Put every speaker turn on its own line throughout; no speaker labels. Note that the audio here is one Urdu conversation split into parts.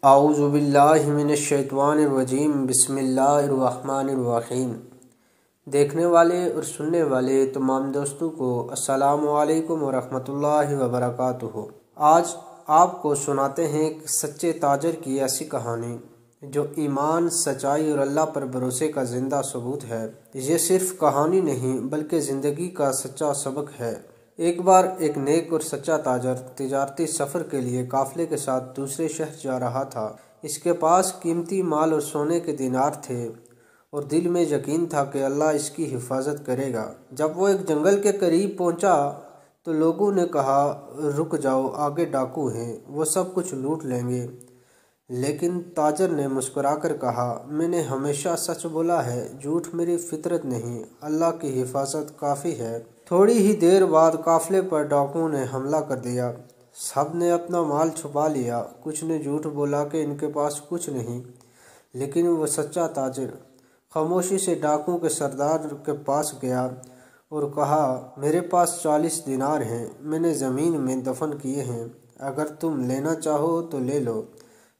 اعوذ باللہ من الشیطان الرجیم بسم اللہ الرحمن الرحیم۔ دیکھنے والے اور سننے والے تمام دوستوں کو السلام علیکم ورحمۃ اللہ وبرکاتہ۔ آج آپ کو سناتے ہیں ایک سچے تاجر کی ایسی کہانی جو ایمان، سچائی اور اللہ پر بھروسے کا زندہ ثبوت ہے۔ یہ صرف کہانی نہیں بلکہ زندگی کا سچا سبق ہے۔ ایک بار ایک نیک اور سچا تاجر تجارتی سفر کے لیے قافلے کے ساتھ دوسرے شہر جا رہا تھا۔ اس کے پاس قیمتی مال اور سونے کے دینار تھے اور دل میں یقین تھا کہ اللہ اس کی حفاظت کرے گا۔ جب وہ ایک جنگل کے قریب پہنچا تو لوگوں نے کہا، رک جاؤ، آگے ڈاکو ہیں، وہ سب کچھ لوٹ لیں گے۔ لیکن تاجر نے مسکرا کر کہا، میں نے ہمیشہ سچ بولا ہے، جھوٹ میری فطرت نہیں، اللہ کی حفاظت کافی ہے۔ تھوڑی ہی دیر بعد قافلے پر ڈاکوؤں نے حملہ کر دیا۔ سب نے اپنا مال چھپا لیا۔ کچھ نے جھوٹ بولا کہ ان کے پاس کچھ نہیں، لیکن وہ سچا تاجر خاموشی سے ڈاکوؤں کے سردار کے پاس گیا اور کہا، میرے پاس 40 دینار ہیں، میں نے زمین میں دفن کیے ہیں، اگر تم لینا چاہو تو لے لو،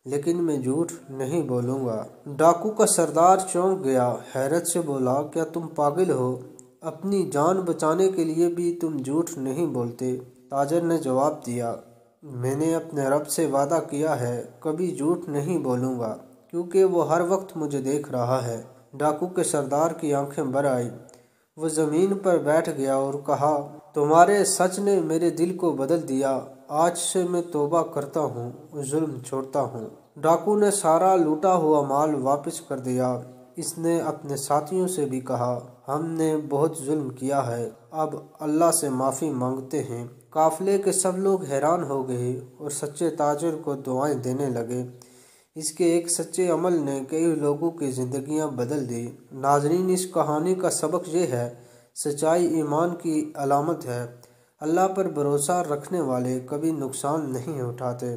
لیکن میں جھوٹ نہیں بولوں گا۔ ڈاکو کا سردار چونک گیا، حیرت سے بولا، کیا تم پاگل ہو؟ اپنی جان بچانے کے لیے بھی تم جھوٹ نہیں بولتے؟ تاجر نے جواب دیا، میں نے اپنے رب سے وعدہ کیا ہے، کبھی جھوٹ نہیں بولوں گا، کیونکہ وہ ہر وقت مجھے دیکھ رہا ہے۔ ڈاکو کے سردار کی آنکھیں بھر آئیں، وہ زمین پر بیٹھ گیا اور کہا، تمہارے سچ نے میرے دل کو بدل دیا، آج سے میں توبہ کرتا ہوں، ظلم چھوڑتا ہوں۔ ڈاکو نے سارا لوٹا ہوا مال واپس کر دیا۔ اس نے اپنے ساتھیوں سے بھی کہا، ہم نے بہت ظلم کیا ہے، اب اللہ سے معافی مانگتے ہیں۔ قافلے کے سب لوگ حیران ہو گئے اور سچے تاجر کو دعائیں دینے لگے۔ اس کے ایک سچے عمل نے کئی لوگوں کی زندگیاں بدل دی۔ ناظرین، اس کہانی کا سبق یہ ہے، سچائی ایمان کی علامت ہے۔ اللہ پر بھروسہ رکھنے والے کبھی نقصان نہیں اٹھاتے۔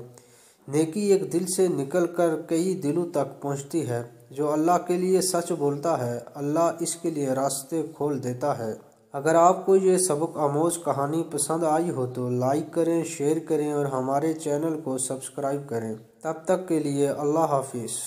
نیکی ایک دل سے نکل کر کئی دلوں تک پہنچتی ہے۔ جو اللہ کے لیے سچ بولتا ہے، اللہ اس کے لیے راستے کھول دیتا ہے۔ اگر آپ کو یہ سبق آموز کہانی پسند آئی ہو تو لائک کریں، شیئر کریں اور ہمارے چینل کو سبسکرائب کریں۔ تب تک کے لیے اللہ حافظ۔